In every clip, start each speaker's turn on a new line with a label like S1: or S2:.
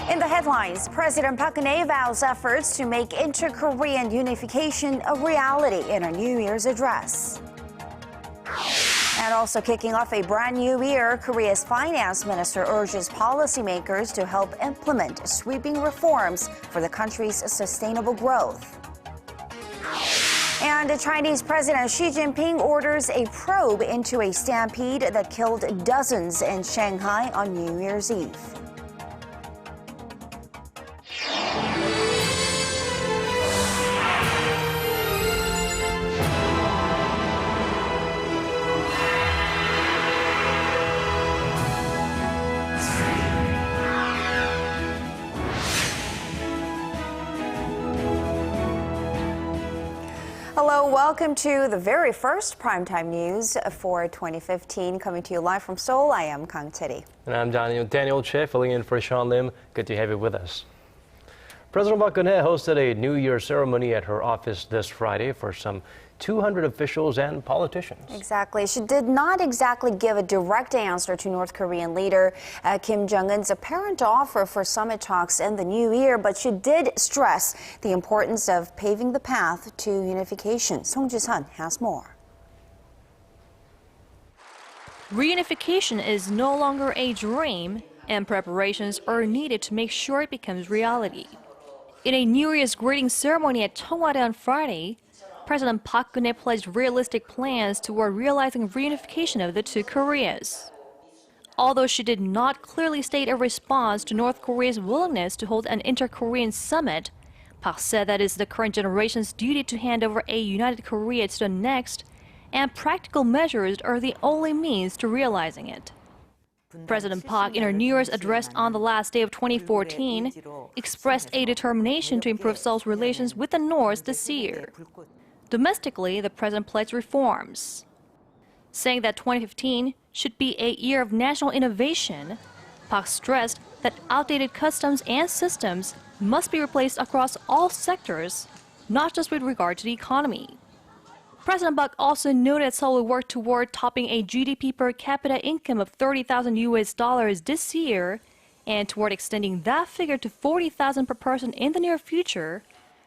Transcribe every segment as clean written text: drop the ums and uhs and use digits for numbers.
S1: In the headlines, President Park Geun-hye vows efforts to make inter-Korean unification a reality in a New Year's address. And also kicking off a brand new year, Korea's finance minister urges policymakers to help implement sweeping reforms for the country's sustainable growth. And Chinese President Xi Jinping orders a probe into a stampede that killed dozens in Shanghai on New Year's Eve. Hello, welcome to the very first primetime news for 2015. Coming to you live from Seoul, I am Kang Tae-ri.
S2: And I'm Daniel Che, filling in for Sean Lim. Good to have you with us. President Park Geun-hye hosted a New Year ceremony at her office this Friday for some 200 officials and politicians.
S1: Exactly. She did not exactly give a direct answer to North Korean leader Kim Jong-un's apparent offer for summit talks in the new year, but she did stress the importance of paving the path to unification. Song Ji-sun has more.
S3: Reunification is no longer a dream, and preparations are needed to make sure it becomes reality. In a New Year's greeting ceremony at Cheongwade on Friday, President Park Geun-hye pledged realistic plans toward realizing reunification of the two Koreas. Although she did not clearly state a response to North Korea's willingness to hold an inter-Korean summit, Park said that it's the current generation's duty to hand over a united Korea to the next, and practical measures are the only means to realizing it. President Park, in her New Year's address on the last day of 2014, expressed a determination to improve Seoul's relations with the North this year. Domestically, the president pledged reforms, saying that 2015 should be a year of national innovation. Park stressed that outdated customs and systems must be replaced across all sectors, not just with regard to the economy. President Park also noted that Seoul will work toward topping a GDP per capita income of $30,000 this year, and toward extending that figure to $40,000 per person in the near future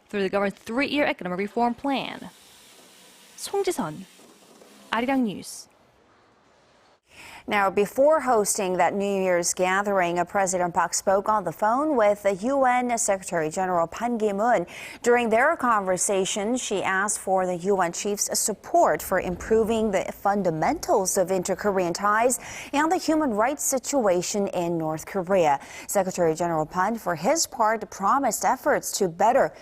S3: through the government's 3-year economic reform plan. Song Ji-sun, Arirang News.
S1: Now, before hosting that New Year's gathering, President Park spoke on the phone with the UN Secretary General Ban Ki-moon. During their conversation, she asked for the UN chief's support for improving the fundamentals of inter-Korean ties and the human rights situation in North Korea. Secretary General Ban, for his part, promised efforts to better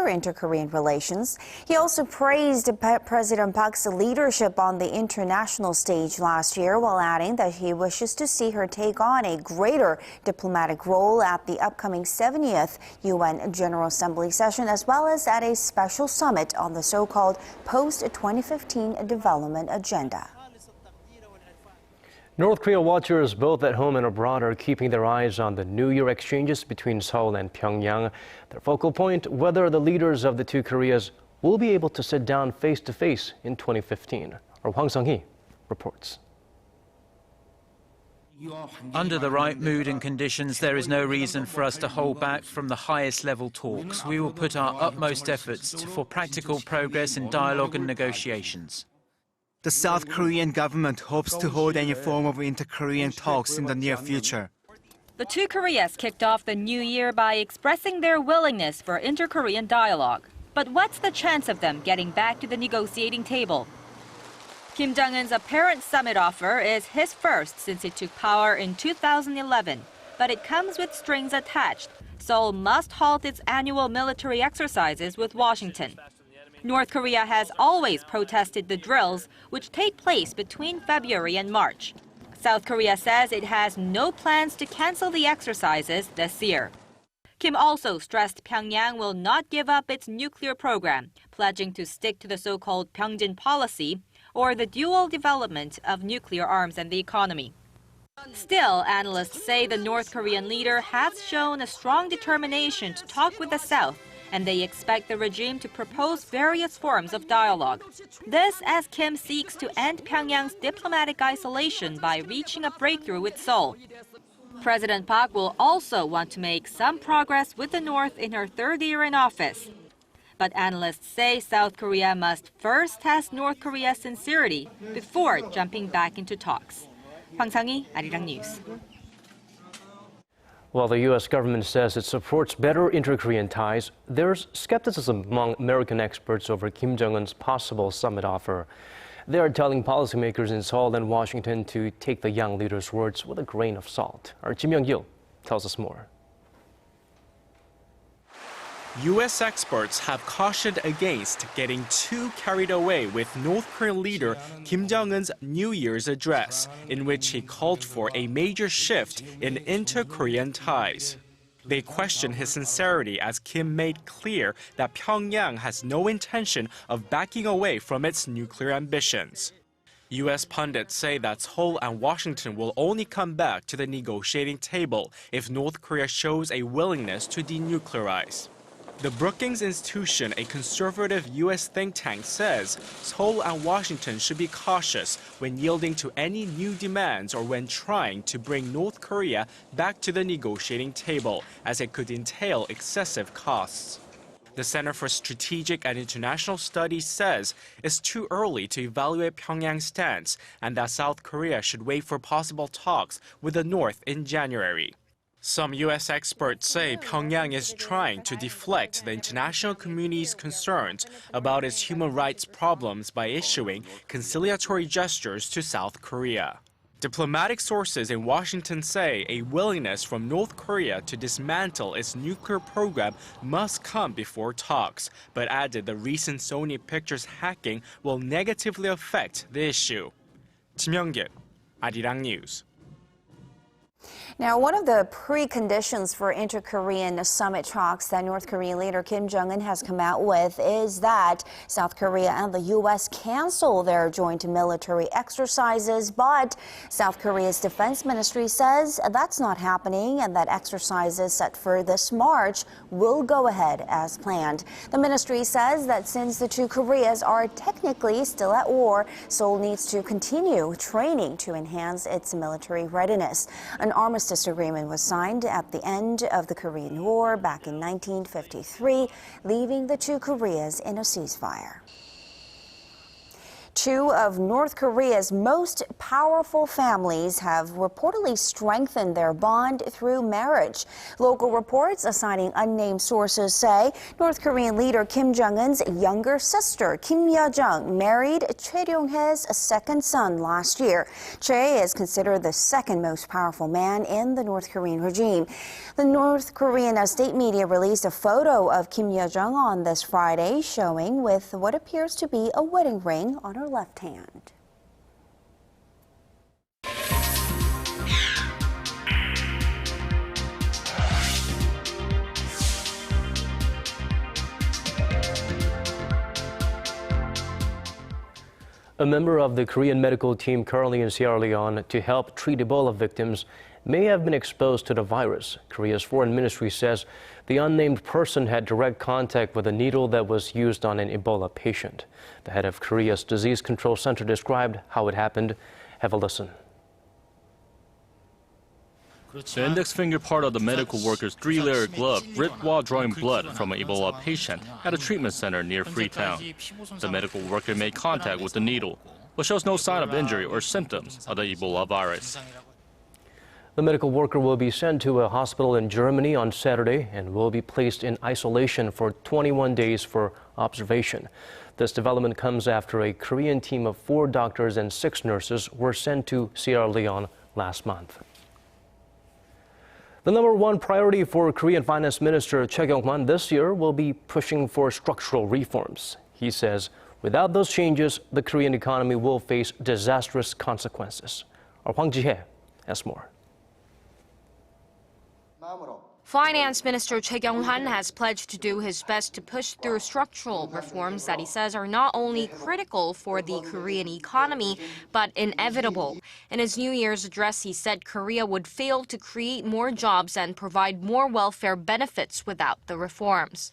S1: inter-Korean relations. He also praised President Park's leadership on the international stage last year, while adding that he wishes to see her take on a greater diplomatic role at the upcoming 70th UN General Assembly session, as well as at a special summit on the so-called post-2015 development agenda.
S2: North Korea watchers both at home and abroad are keeping their eyes on the New Year exchanges between Seoul and Pyongyang. Their focal point, whether the leaders of the two Koreas will be able to sit down face-to-face in 2015. Or Hwang Sung-hee reports.
S4: Under the right mood and conditions, there is no reason for us to hold back from the highest level talks. We will put our utmost efforts for practical progress in dialogue and negotiations.
S5: The South Korean government hopes to hold any form of inter-Korean talks in the near future.
S6: The two Koreas kicked off the new year by expressing their willingness for inter-Korean dialogue. But what's the chance of them getting back to the negotiating table? Kim Jong-un's apparent summit offer is his first since he took power in 2011, but it comes with strings attached. Seoul must halt its annual military exercises with Washington. North Korea has always protested the drills, which take place between February and March. South Korea says it has no plans to cancel the exercises this year. Kim also stressed Pyongyang will not give up its nuclear program, pledging to stick to the so-called Pyeongjin policy, or the dual development of nuclear arms and the economy. Still, analysts say the North Korean leader has shown a strong determination to talk with the South, and they expect the regime to propose various forms of dialogue. This as Kim seeks to end Pyongyang's diplomatic isolation by reaching a breakthrough with Seoul. President Park will also want to make some progress with the North in her third year in office. But analysts say South Korea must first test North Korea's sincerity before jumping back into talks. Hwang Sang-hee, Arirang News.
S2: While the U.S. government says it supports better inter-Korean ties, there's skepticism among American experts over Kim Jong-un's possible summit offer. They are telling policymakers in Seoul and Washington to take the young leader's words with a grain of salt. Our Kim Young-gil tells us more.
S7: U.S. experts have cautioned against getting too carried away with North Korean leader Kim Jong-un's New Year's address, in which he called for a major shift in inter-Korean ties. They question his sincerity as Kim made clear that Pyongyang has no intention of backing away from its nuclear ambitions. U.S. pundits say that Seoul and Washington will only come back to the negotiating table if North Korea shows a willingness to denuclearize. The Brookings Institution, a conservative U.S. think tank, says Seoul and Washington should be cautious when yielding to any new demands or when trying to bring North Korea back to the negotiating table, as it could entail excessive costs. The Center for Strategic and International Studies says it's too early to evaluate Pyongyang's stance and that South Korea should wait for possible talks with the North in January. Some U.S. experts say Pyongyang is trying to deflect the international community's concerns about its human rights problems by issuing conciliatory gestures to South Korea. Diplomatic sources in Washington say a willingness from North Korea to dismantle its nuclear program must come before talks, but added the recent Sony Pictures hacking will negatively affect the issue. Kim Young-gil, Arirang News.
S1: Now, one of the preconditions for inter-Korean summit talks that North Korean leader Kim Jong-un has come out with is that South Korea and the U.S. cancel their joint military exercises, but South Korea's defense ministry says that's not happening and that exercises set for this March will go ahead as planned. The ministry says that since the two Koreas are technically still at war, Seoul needs to continue training to enhance its military readiness. An armistice agreement was signed at the end of the Korean War back in 1953, leaving the two Koreas in a ceasefire. Two of North Korea's most powerful families have reportedly strengthened their bond through marriage. Local reports, citing unnamed sources, say North Korean leader Kim Jong-un's younger sister, Kim Yo-jong, married Choi Ryong-hae's second son last year. Choi is considered the second most powerful man in the North Korean regime. The North Korean state media released a photo of Kim Yo-jong on this Friday, showing with what appears to be a wedding ring on her left hand.
S2: A member of the Korean medical team currently in Sierra Leone to help treat Ebola victims may have been exposed to the virus. Korea's foreign ministry says the unnamed person had direct contact with a needle that was used on an Ebola patient. The head of Korea's Disease Control Center described how it happened. Have a listen.
S8: The index finger part of the medical worker's 3-layer glove ripped while drawing blood from an Ebola patient at a treatment center near Freetown. The medical worker made contact with the needle, but shows no sign of injury or symptoms of the Ebola virus.
S2: The medical worker will be sent to a hospital in Germany on Saturday and will be placed in isolation for 21 days for observation. This development comes after a Korean team of 4 doctors and 6 nurses were sent to Sierra Leone last month. The #1 priority for Korean Finance Minister Choi Kyung-hwan this year will be pushing for structural reforms. He says without those changes, the Korean economy will face disastrous consequences. Our Hwang Ji-hye has more.
S9: Finance Minister Choi Kyung-hwan has pledged to do his best to push through structural reforms that he says are not only critical for the Korean economy, but inevitable. In his New Year's address, he said Korea would fail to create more jobs and provide more welfare benefits without the reforms.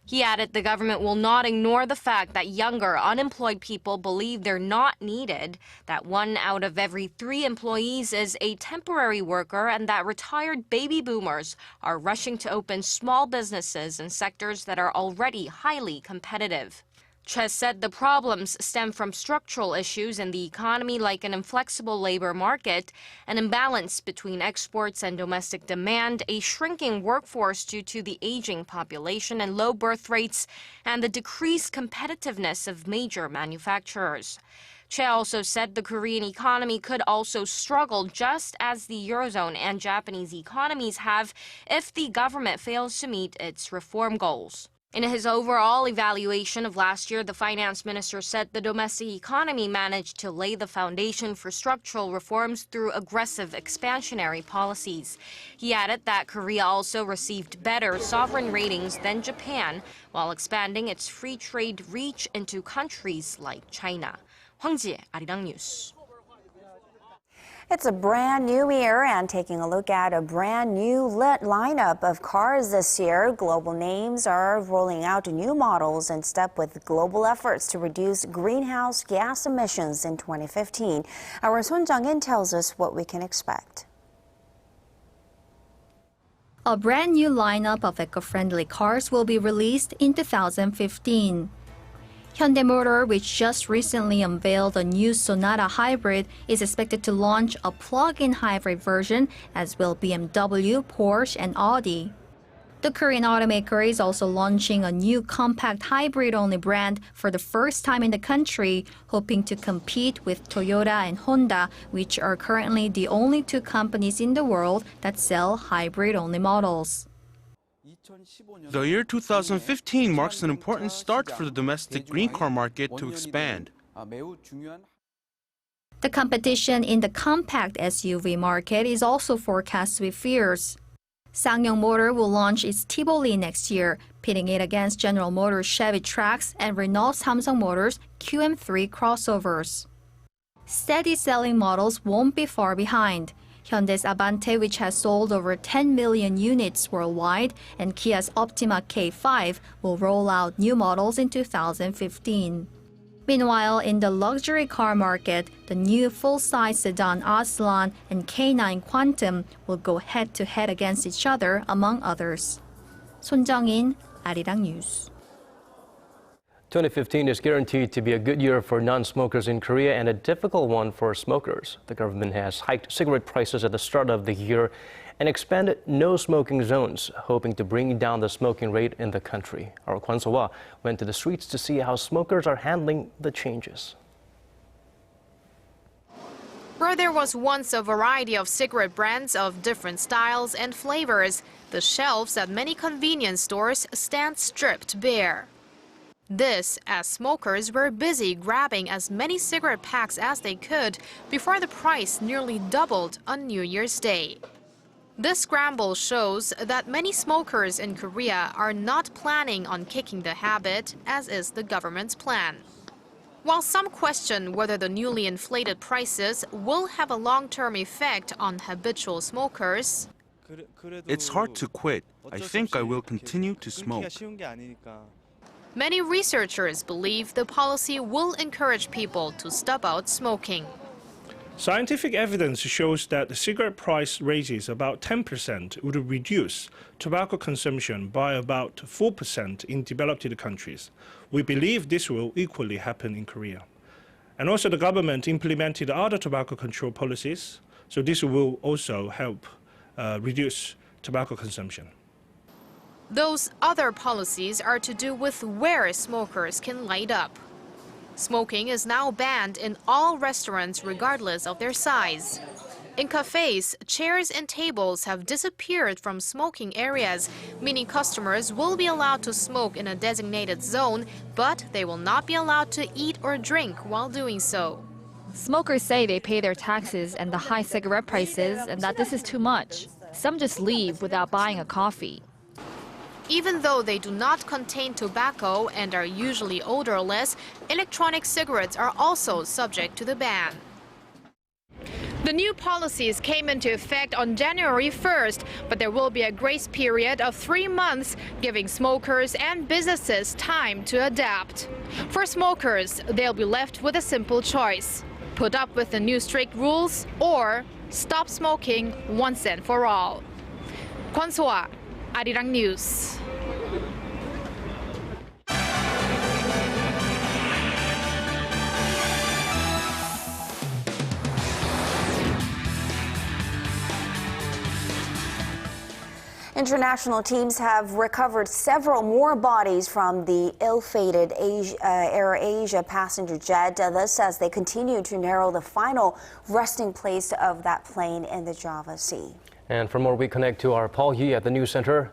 S9: He added the government will not ignore the fact that younger, unemployed people believe they're not needed, that 1 out of every 3 employees is a temporary worker, and that retired baby boomers are rushing to open small businesses in sectors that are already highly competitive. Che said the problems stem from structural issues in the economy like an inflexible labor market, an imbalance between exports and domestic demand, a shrinking workforce due to the aging population and low birth rates, and the decreased competitiveness of major manufacturers. Che also said the Korean economy could also struggle just as the Eurozone and Japanese economies have if the government fails to meet its reform goals. In his overall evaluation of last year, the finance minister said the domestic economy managed to lay the foundation for structural reforms through aggressive expansionary policies. He added that Korea also received better sovereign ratings than Japan while expanding its free trade reach into countries like China. Hwang Ji, Arirang News.
S1: It's a brand new year, and taking a look at a brand new lineup of cars this year. Global names are rolling out new models in step with global efforts to reduce greenhouse gas emissions in 2015. Our Sun Jung-in tells us what we can expect.
S10: A brand new lineup of eco-friendly cars will be released in 2015. Hyundai Motor, which just recently unveiled a new Sonata hybrid, is expected to launch a plug-in hybrid version, as will BMW, Porsche, and Audi. The Korean automaker is also launching a new compact hybrid-only brand for the first time in the country, hoping to compete with Toyota and Honda, which are currently the only 2 companies in the world that sell hybrid-only models.
S11: The year 2015 marks an important start for the domestic green car market to expand.
S10: The competition in the compact SUV market is also forecast to be fierce. Ssangyong Motor will launch its Tivoli next year, pitting it against General Motors' Chevy Trax and Renault Samsung Motors' QM3 crossovers. Steady-selling models won't be far behind. Hyundai's Avante, which has sold over 10 million units worldwide, and Kia's Optima K5 will roll out new models in 2015. Meanwhile, in the luxury car market, the new full-size sedan Aslan and K9 Quantum will go head-to-head against each other, among others. Sun Jung-in, Arirang News.
S2: 2015 is guaranteed to be a good year for non-smokers in Korea and a difficult one for smokers. The government has hiked cigarette prices at the start of the year and expanded no-smoking zones, hoping to bring down the smoking rate in the country. Our Kwon So-hwa went to the streets to see how smokers are handling the changes.
S12: Where there was once a variety of cigarette brands of different styles and flavors, the shelves at many convenience stores stand stripped bare. This, as smokers were busy grabbing as many cigarette packs as they could before the price nearly doubled on New Year's Day. This scramble shows that many smokers in Korea are not planning on kicking the habit, as is the government's plan. While some question whether the newly inflated prices will have a long-term effect on habitual smokers,
S11: It's hard to quit. I think I will continue to smoke.
S12: many researchers believe the policy will encourage people to stop out smoking.
S13: Scientific evidence shows that the cigarette price raises about 10% would reduce tobacco consumption by about 4% in developed countries. We believe this will equally happen in Korea. And also the government implemented other tobacco control policies, so this will also help reduce tobacco consumption.
S12: Those other policies are to do with where smokers can light up. Smoking is now banned in all restaurants regardless of their size. In cafes, chairs and tables have disappeared from smoking areas, meaning customers will be allowed to smoke in a designated zone, but they will not be allowed to eat or drink while doing so.
S14: Smokers say they pay their taxes and the high cigarette prices and that this is too much. Some just leave without buying a coffee.
S12: Even though they do not contain tobacco and are usually odorless, electronic cigarettes are also subject to the ban. The new policies came into effect on January 1st, but there will be a grace period of 3 months, giving smokers and businesses time to adapt. For smokers, they'll be left with a simple choice: put up with the new strict rules or stop smoking once and for all. Kwon So-ah, Arirang News.
S1: International teams have recovered several more bodies from the ill-fated Air Asia passenger jet, this as they continue to narrow the final resting place of that plane in the Java Sea.
S2: And for more, we connect to our Paul Yi at the News Center.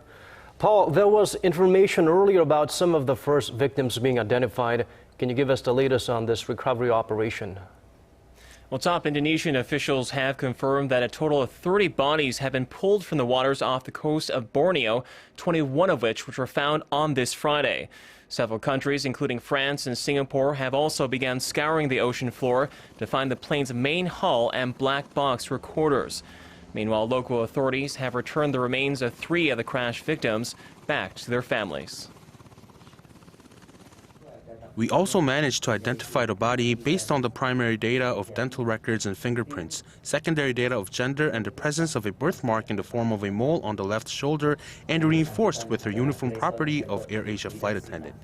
S2: Paul, there was information earlier about some of the first victims being identified. Can you give us the latest on this recovery operation?
S15: Well, top Indonesian officials have confirmed that a total of 30 bodies have been pulled from the waters off the coast of Borneo, 21 of which were found on this Friday. Several countries, including France and Singapore, have also begun scouring the ocean floor to find the plane's main hull and black box recorders. Meanwhile, local authorities have returned the remains of 3 of the crash victims back to their families.
S11: We also managed to identify the body based on the primary data of dental records and fingerprints, secondary data of gender, and the presence of a birthmark in the form of a mole on the left shoulder, and reinforced with her uniform property of AirAsia flight attendant.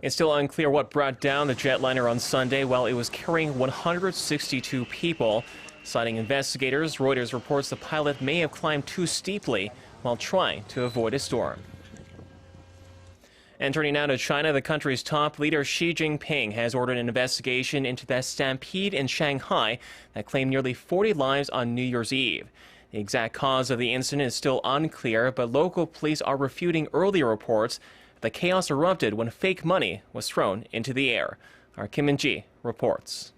S15: It's still unclear what brought down the jetliner on Sunday while it was carrying 162 people. Citing investigators, Reuters reports the pilot may have climbed too steeply while trying to avoid a storm. And turning now to China, the country's top leader Xi Jinping has ordered an investigation into that stampede in Shanghai that claimed nearly 40 lives on New Year's Eve. The exact cause of the incident is still unclear, but local police are refuting earlier reports that the chaos erupted when fake money was thrown into the air. Our Kim Jong-un reports.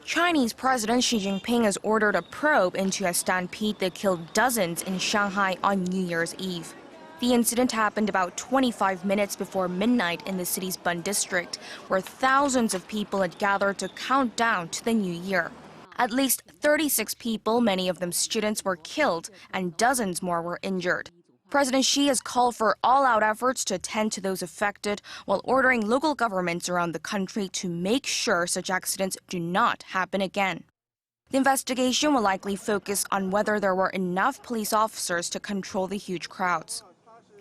S9: Chinese President Xi Jinping has ordered a probe into a stampede that killed dozens in Shanghai on New Year's Eve. The incident happened about 25 minutes before midnight in the city's Bund district, where thousands of people had gathered to count down to the new year. At least 36 people, many of them students, were killed and dozens more were injured. President Xi has called for all-out efforts to attend to those affected while ordering local governments around the country to make sure such accidents do not happen again. The investigation will likely focus on whether there were enough police officers to control the huge crowds.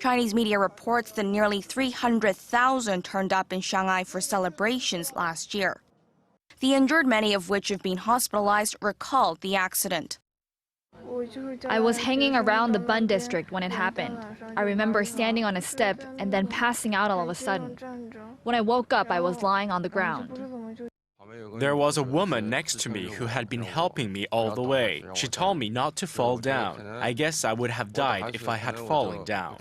S9: Chinese media reports that nearly 300,000 turned up in Shanghai for celebrations last year. The injured, many of which have been hospitalized, recalled the accident.
S14: I was hanging around the Bund district when it happened. I remember standing on a step and then passing out all of a sudden. When I woke up, I was lying on the ground.
S7: There was a woman next to me who had been helping me all the way. She told me not to fall down. I guess I would have died if I had fallen down.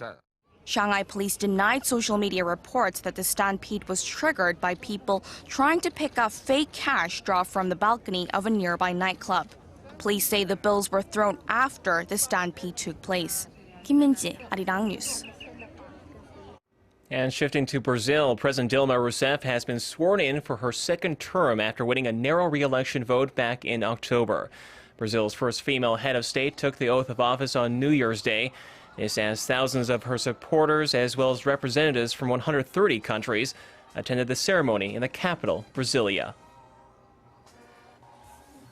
S9: Shanghai police denied social media reports that the stampede was triggered by people trying to pick up fake cash dropped from the balcony of a nearby nightclub. Police say the bills were thrown after the stampede took place. Kim Jong-un, Arirang News.
S15: And shifting to Brazil, President Dilma Rousseff has been sworn in for her second term after winning a narrow re-election vote back in October. Brazil's first female head of state took the oath of office on New Year's Day. This as thousands of her supporters, as well as representatives from 130 countries, attended the ceremony in the capital, Brasilia.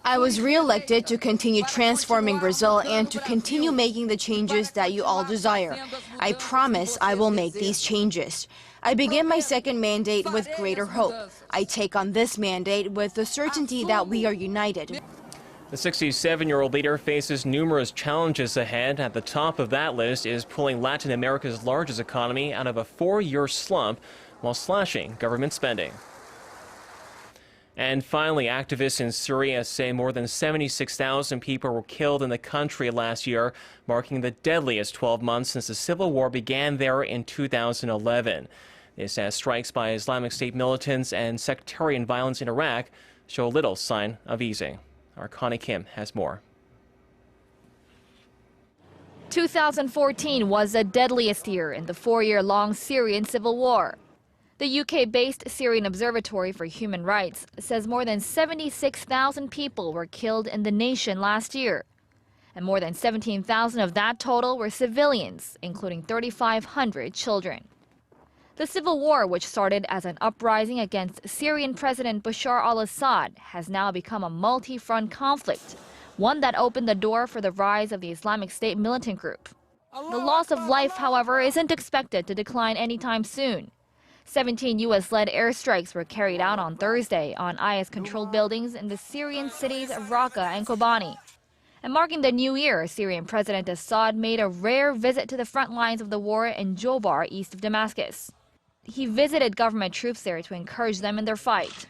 S16: I was re-elected to continue transforming Brazil and to continue making the changes that you all desire. I promise I will make these changes. I begin my second mandate with greater hope. I take on this mandate with the certainty that we are united.
S15: The 67-year-old leader faces numerous challenges ahead. At the top of that list is pulling Latin America's largest economy out of a 4-year slump while slashing government spending. And finally, activists in Syria say more than 76,000 people were killed in the country last year, marking the deadliest 12 months since the civil war began there in 2011. This as strikes by Islamic State militants and sectarian violence in Iraq show little sign of easing. Our Connie Kim has more.
S14: 2014 was the deadliest year in the 4-year-long Syrian civil war. The UK-based Syrian Observatory for Human Rights says more than 76,000 people were killed in the nation last year. And more than 17,000 of that total were civilians, including 3,500 children. The civil war, which started as an uprising against Syrian President Bashar al-Assad, has now become a multi-front conflict, one that opened the door for the rise of the Islamic State militant group. The loss of life, however, isn't expected to decline anytime soon. 17 U.S.-led airstrikes were carried out on Thursday on IS-controlled buildings in the Syrian cities of Raqqa and Kobani. And marking the new year, Syrian President Assad made a rare visit to the front lines of the war in Jobar, east of Damascus. He visited government troops there to encourage them in their fight.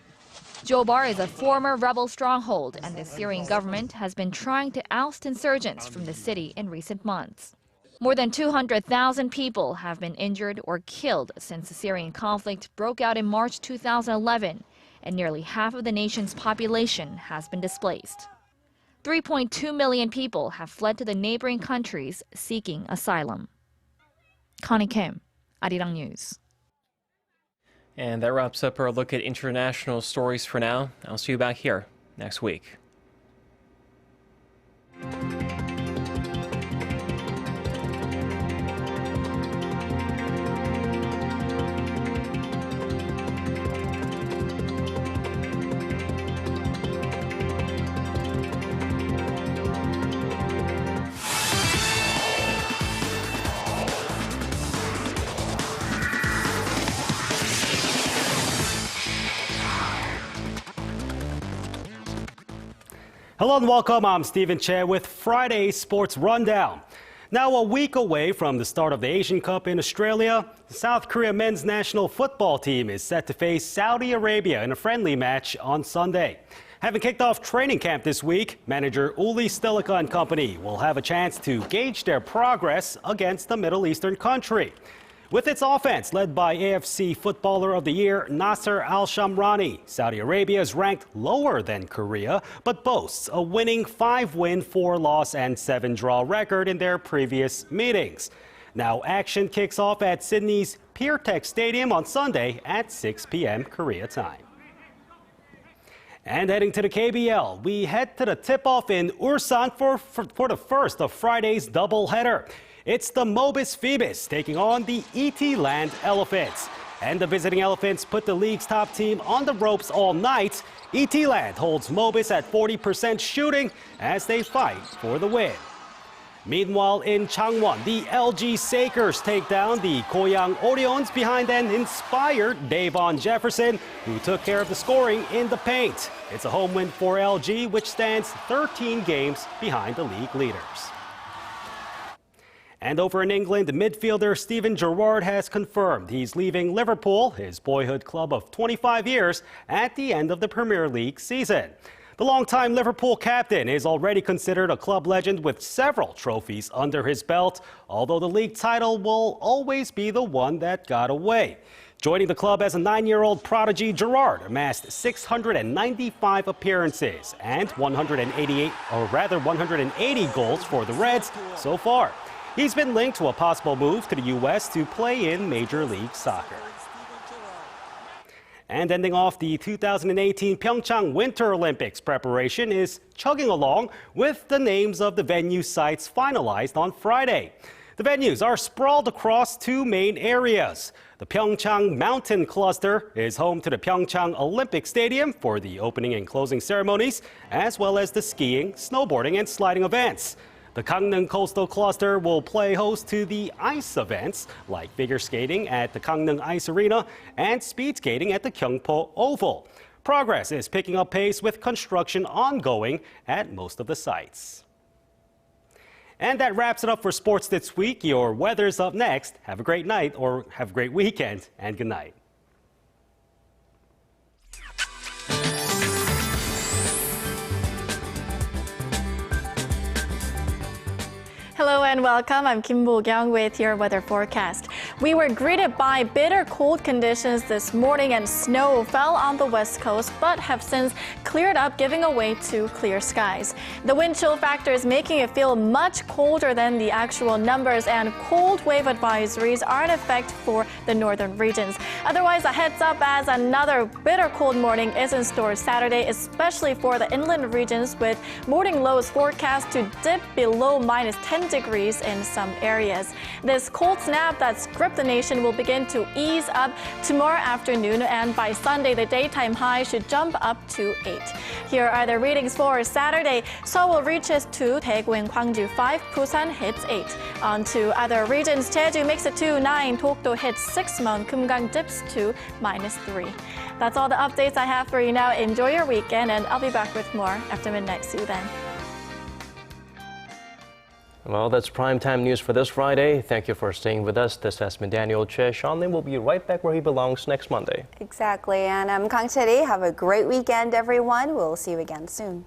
S14: Jobar is a former rebel stronghold, and the Syrian government has been trying to oust insurgents from the city in recent months. More than 200,000 people have been injured or killed since the Syrian conflict broke out in March 2011, and nearly half of the nation's population has been displaced. 3.2 million people have fled to the neighboring countries seeking asylum. Connie Kim, Arirang News.
S15: And that wraps up our look at international stories for now. I'll see you back here next week.
S17: Hello and welcome. I'm Stephen Che with Friday's Sports Rundown. Now a week away from the start of the Asian Cup in Australia, the South Korea men's national football team is set to face Saudi Arabia in a friendly match on Sunday. Having kicked off training camp this week, manager Uli Stilica and company will have a chance to gauge their progress against the Middle Eastern country. With its offense led by AFC Footballer of the Year Nasser Al-Shamrani, Saudi Arabia is ranked lower than Korea, but boasts a winning 5-win, 4-loss, and 7-draw record in their previous meetings. Now action kicks off at Sydney's PureTech Stadium on Sunday at 6 p.m. Korea time. And heading to the KBL, we head to the tip-off in Ulsan for the first of Friday's doubleheader. It's the Mobis Phoebus taking on the ET Land Elephants. And the visiting Elephants put the league's top team on the ropes all night. ET Land holds Mobis at 40% shooting as they fight for the win. Meanwhile, in Changwon, the LG Sakers take down the Goyang Orions behind an inspired Davon Jefferson, who took care of the scoring in the paint. It's a home win for LG, which stands 13 games behind the league leaders. And over in England, the midfielder Steven Gerrard has confirmed he's leaving Liverpool, his boyhood club of 25 years, at the end of the Premier League season. The longtime Liverpool captain is already considered a club legend with several trophies under his belt, although the league title will always be the one that got away. Joining the club as a 9-year-old prodigy, Gerrard amassed 695 appearances and 180 goals for the Reds so far. He's been linked to a possible move to the U.S. to play in Major League Soccer. And ending off the 2018 Pyeongchang Winter Olympics preparation is chugging along with the names of the venue sites finalized on Friday. The venues are sprawled across two main areas. The Pyeongchang Mountain Cluster is home to the Pyeongchang Olympic Stadium for the opening and closing ceremonies, as well as the skiing, snowboarding, and sliding events. The Gangneung Coastal Cluster will play host to the ice events like figure skating at the Gangneung Ice Arena and speed skating at the Gyeongpo Oval. Progress is picking up pace with construction ongoing at most of the sites. And that wraps it up for sports this week. Your weather's up next. Have a great night or have a great weekend and good night.
S18: Hello and welcome. I'm Kim Bo-kyung with your weather forecast. We were greeted by bitter cold conditions this morning and snow fell on the west coast but have since cleared up, giving way to clear skies. The wind chill factor is making it feel much colder than the actual numbers, and cold wave advisories are in effect for the northern regions. Otherwise, a heads up as another bitter cold morning is in store Saturday, especially for the inland regions, with morning lows forecast to dip below -10 degrees in some areas. This cold snap that's gripped the nation will begin to ease up tomorrow afternoon, and by Sunday, the daytime high should jump up to 8. Here are the readings for Saturday. Seoul reaches 2, Daegu and Gwangju 5, Busan hits 8. On to other regions, Jeju makes it to 9, Dokdo hits 6, Mount Kumgang dips to -3. That's all the updates I have for you now. Enjoy your weekend, and I'll be back with more after midnight. See you then.
S2: Well, that's primetime news for this Friday. Thank you for staying with us. This has been Daniel Che. Sean Lim will be right back where he belongs next Monday.
S1: Exactly. And I'm Kang Chae-ri. Have a great weekend, everyone. We'll see you again soon.